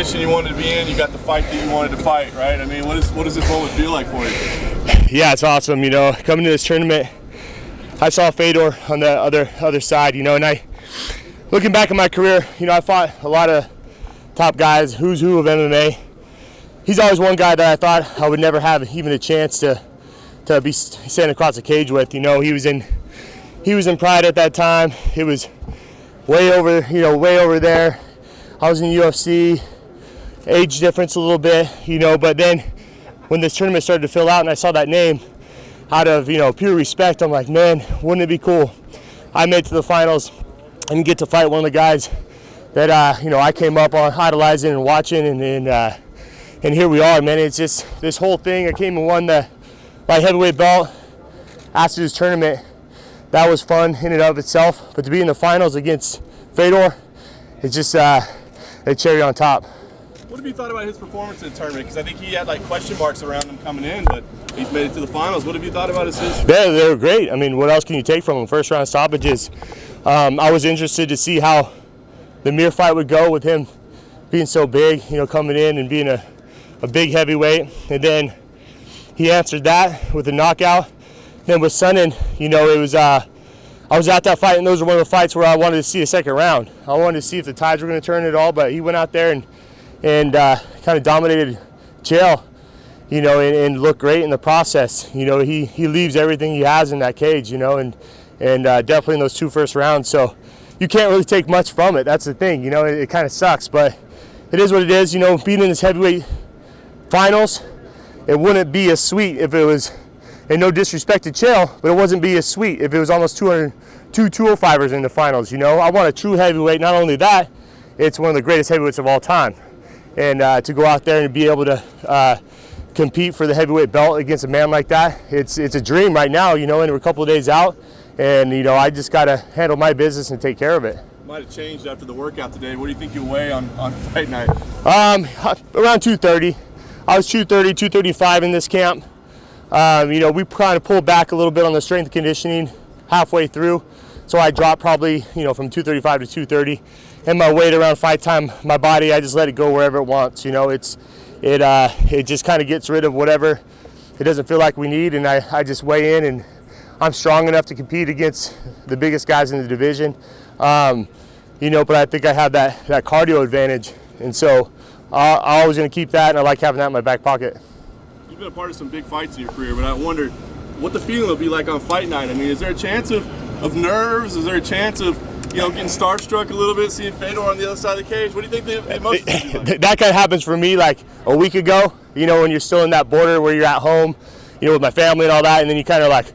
position you wanted to be in. You got the fight that you wanted to fight, right? I mean, what does this moment feel like for you? Yeah, it's awesome. You know, coming to this tournament, I saw Fedor on the other side. You know, and looking back at my career, you know, I fought a lot of top guys, who's who of MMA. He's always one guy that I thought I would never have even a chance to be standing across the cage with. You know, he was in Pride at that time. It was way over there. I was in UFC, age difference a little bit, you know, but then when this tournament started to fill out and I saw that name, out of, you know, pure respect, I'm like, man, wouldn't it be cool? I made it to the finals and get to fight one of the guys that, you know, I came up on idolizing and watching, and here we are, man. It's just this whole thing. I came and won the light heavyweight belt after this tournament. That was fun in and of itself, but to be in the finals against Fedor, it's just a cherry on top. What have you thought about his performance in the tournament? Because I think he had like question marks around him coming in, but he's made it to the finals. What have you thought about his? They were great. I mean, what else can you take from him? First round stoppages. I was interested to see how the Mir fight would go with him being so big, you know, coming in and being a big heavyweight. And then he answered that with a knockout. Then with Sonnen, you know, it was I was at that fight, and those were one of the fights where I wanted to see a second round. I wanted to see if the tides were going to turn at all, but he went out there and kind of dominated Chael, you know, and looked great in the process. You know, he leaves everything he has in that cage, you know, and definitely in those two first rounds. So you can't really take much from it. That's the thing, you know, it kind of sucks, but it is what it is. You know, being in this heavyweight finals, it wouldn't be as sweet if it was, and no disrespect to Chael, but it wasn't be as sweet if it was almost 205ers in the finals. You know, I want a true heavyweight. Not only that, it's one of the greatest heavyweights of all time. And to go out there and be able to compete for the heavyweight belt against a man like that, it's a dream right now, you know, and we're a couple of days out. And, you know, I just got to handle my business and take care of it. Might have changed after the workout today. What do you think you'll weigh on fight night? Around 230. I was 230, 235 in this camp. You know, we kind of pulled back a little bit on the strength and conditioning halfway through. So I dropped probably, you know, from 235 to 230. And my weight around fight time, my body, I just let it go wherever it wants. You know, it just kind of gets rid of whatever it doesn't feel like we need, and I just weigh in, and I'm strong enough to compete against the biggest guys in the division. You know, but I think I have that cardio advantage, and so I'm always going to keep that, and I like having that in my back pocket. You've been a part of some big fights in your career, but I wondered what the feeling will be like on fight night. I mean, is there a chance of nerves? Is there a chance of, you know, getting starstruck a little bit, seeing Fedor on the other side of the cage? What do you think the emotions will be like? That kind of happens for me like a week ago, you know, when you're still in that border where you're at home, you know, with my family and all that, and then you kind of like,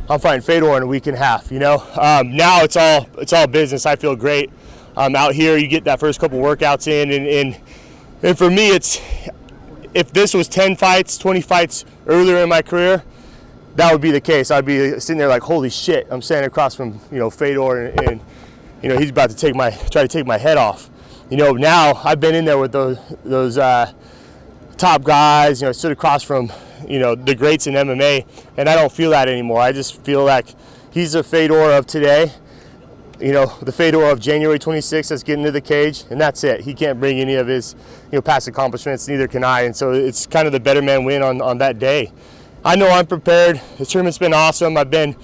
I'm fighting Fedor in a week and a half, you know. Now it's all business. I feel great. Out here, you get that first couple workouts in, and for me, it's, if this was 10 fights, 20 fights earlier in my career, that would be the case. I'd be sitting there like, holy shit, I'm standing across from, you know, Fedor, and you know, he's about to try to take my head off. You know, now I've been in there with those top guys, you know, stood across from, you know, the greats in MMA, and I don't feel that anymore. I just feel like he's the Fedor of today, you know, the Fedor of January 26th that's getting to the cage, and that's it. He can't bring any of his, you know, past accomplishments, neither can I, and so it's kind of the better man win on that day. I know I'm prepared. The tournament's been awesome. I've been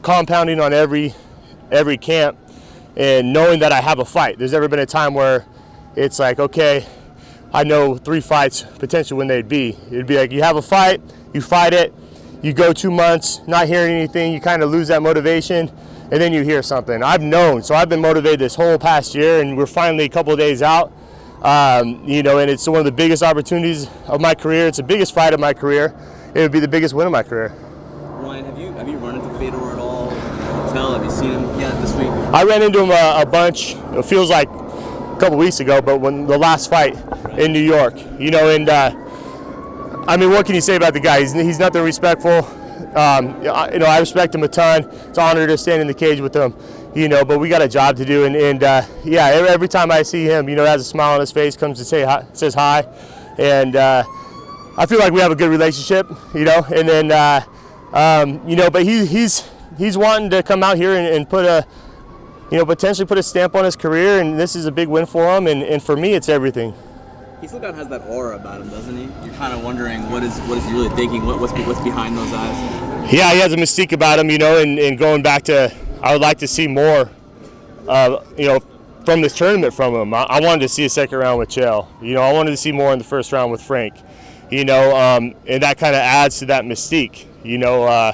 compounding on every camp, and knowing that I have a fight. There's never been a time where it's like, okay, I know 3 fights potentially when they'd be. It'd be like, you have a fight, you fight it, you go 2 months not hearing anything, you kind of lose that motivation, and then you hear something. I've known, so I've been motivated this whole past year, and we're finally a couple of days out. You know, and it's one of the biggest opportunities of my career. It's the biggest fight of my career. It would be the biggest win of my career. Ryan, have you run into Fedor at all? Have you seen him yet this week? I ran into him a bunch. It feels like a couple weeks ago, but when the last fight in New York, you know, and I mean, what can you say about the guy? He's nothing respectful. You know, I respect him a ton. It's an honor to stand in the cage with him, you know, but we got a job to do, and yeah, every time I see him, you know, has a smile on his face, comes to say hi, says hi, and I feel like we have a good relationship, you know, and then you know, but he's wanting to come out here and put a, you know, potentially put a stamp on his career, and this is a big win for him, and for me, it's everything. He still kind of has that aura about him, doesn't he? You're kind of wondering what is he really thinking? What's behind those eyes? Yeah, he has a mystique about him, you know, and going back to, I would like to see more, you know, from this tournament from him. I wanted to see a second round with Chael. You know, I wanted to see more in the first round with Frank. You know, and that kind of adds to that mystique. You know,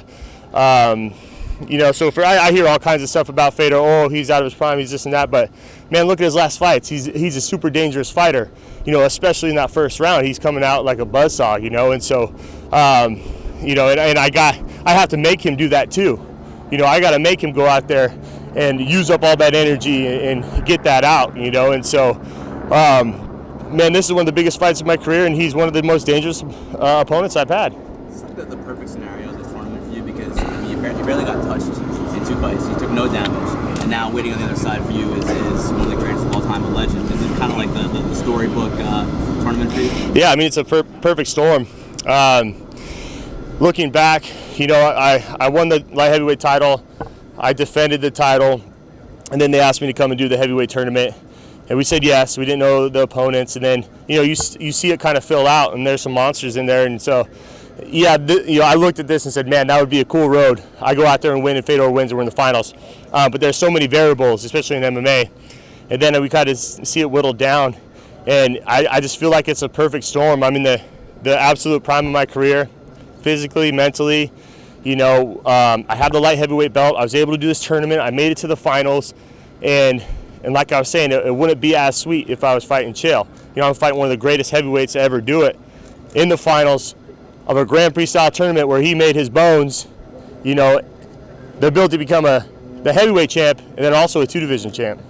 so I hear all kinds of stuff about Fedor. Oh, he's out of his prime. He's this and that. But man, look at his last fights. He's a super dangerous fighter. You know, especially in that first round, he's coming out like a buzzsaw. You know, and so, you know, and I have to make him do that too. You know, I got to make him go out there and use up all that energy and get that out. You know, and so. Man, this is one of the biggest fights of my career, and he's one of the most dangerous opponents I've had. It's like the perfect scenario of this tournament for you because I mean, you barely got touched in 2 fights. You took no damage, and now waiting on the other side for you is one of the greatest of all time, a legend. Is it kind of like the storybook tournament for you? Yeah, I mean, it's a perfect storm. Looking back, you know, I won the light heavyweight title. I defended the title, and then they asked me to come and do the heavyweight tournament. And we said yes. We didn't know the opponents, and then you know you see it kind of fill out, and there's some monsters in there, and so yeah, you know I looked at this and said, man, that would be a cool road. I go out there and win, and Fedor wins, and we're in the finals. But there's so many variables, especially in MMA, and then we kind of see it whittled down, and I just feel like it's a perfect storm. I'm in the absolute prime of my career, physically, mentally. You know, I have the light heavyweight belt. I was able to do this tournament. I made it to the finals, and like I was saying, it wouldn't be as sweet if I was fighting Chael. You know, I'm fighting one of the greatest heavyweights to ever do it in the finals of a Grand Prix style tournament where he made his bones. You know, the ability to become the heavyweight champ and then also a 2-division champ.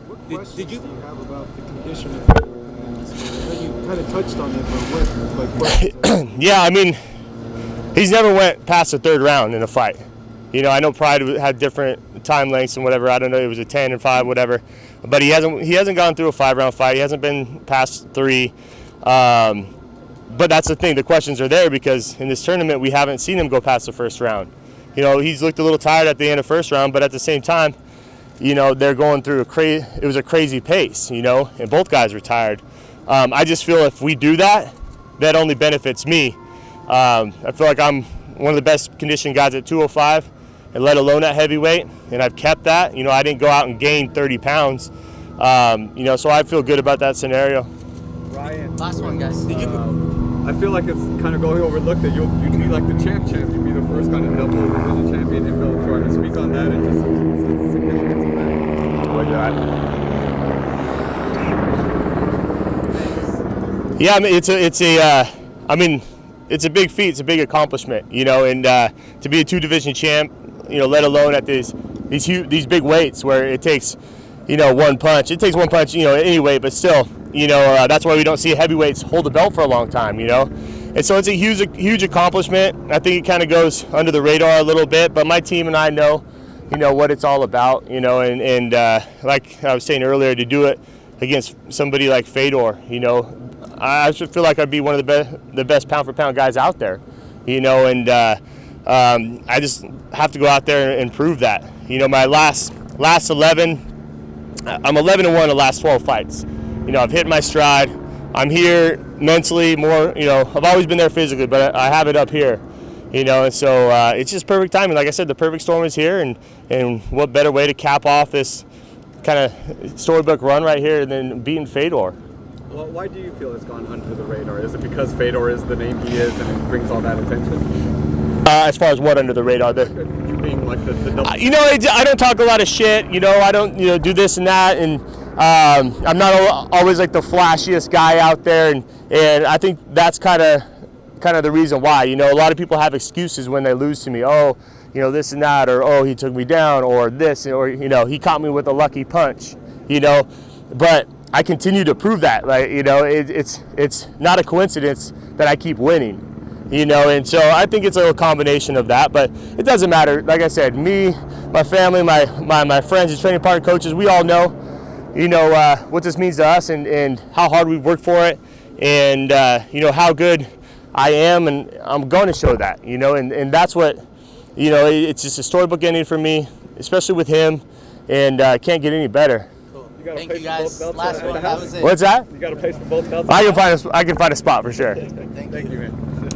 What questions do you have about the condition of Fedor? You kind of touched on it, but what? Yeah, I mean, he's never went past the 3rd round in a fight. You know, I know Pride had different time lengths and whatever. I don't know, it was a 10 and 5, whatever. But he hasn't gone through a 5-round fight. He hasn't been past 3. But that's the thing. The questions are there because in this tournament we haven't seen him go past the 1st round. You know, he's looked a little tired at the end of 1st round, but at the same time, you know, they're going through it was a crazy pace, you know, and both guys were tired. I just feel if we do that, that only benefits me. I feel like I'm one of the best conditioned guys at 205. And let alone at heavyweight, and I've kept that. You know, I didn't go out and gain 30 pounds. You know, so I feel good about that scenario. Ryan, Last one, guys. I feel like it's kind of going overlooked that you'd be like the champ. You'd be the first kind of double division champion in Bellator. To speak on that and just the significance of that. Yeah, I mean, it's a big feat. It's a big accomplishment. You know, and to be a 2-division champ. You know, let alone at these big weights where it takes, you know, one punch. It takes one punch, you know, anyway, but still, you know, that's why we don't see heavyweights hold the belt for a long time, you know. And so it's a huge accomplishment. I think it kind of goes under the radar a little bit, but my team and I know, you know, what it's all about, you know, and like I was saying earlier, to do it against somebody like Fedor, you know, I should feel like I'd be one of the best pound-for-pound guys out there, you know, and I just have to go out there and prove that. You know, my last 11, I'm 11-1 the last 12 fights. You know, I've hit my stride. I'm here mentally more, you know, I've always been there physically, but I have it up here, you know, and so it's just perfect timing. Like I said, the perfect storm is here, and what better way to cap off this kind of storybook run right here than beating Fedor. Well, why do you feel it's gone under the radar? Is it because Fedor is the name he is and it brings all that attention? As far as what under the radar? You being like the double. You know, I don't talk a lot of shit. You know, I don't, you know, do this and that, and I'm not always like the flashiest guy out there, and I think that's kind of the reason why. You know, a lot of people have excuses when they lose to me. Oh, you know, this and that, or oh, he took me down, or this, or you know, he caught me with a lucky punch. You know, but I continue to prove that. Like, you know, it's not a coincidence that I keep winning. You know, and so I think it's a combination of that, but it doesn't matter. Like I said, me, my family, my friends, and training partner, coaches, we all know, you know, what this means to us and how hard we've worked for it, and you know, how good I am, and I'm going to show that, you know, and that's what, you know, it's just a storybook ending for me, especially with him, and can't get any better. Cool. You got a Thank place you for guys. both belts Last at one. the That house? was it. What's that? You got a place for both belts? I can find a spot for sure. Thank you. Thank you, man.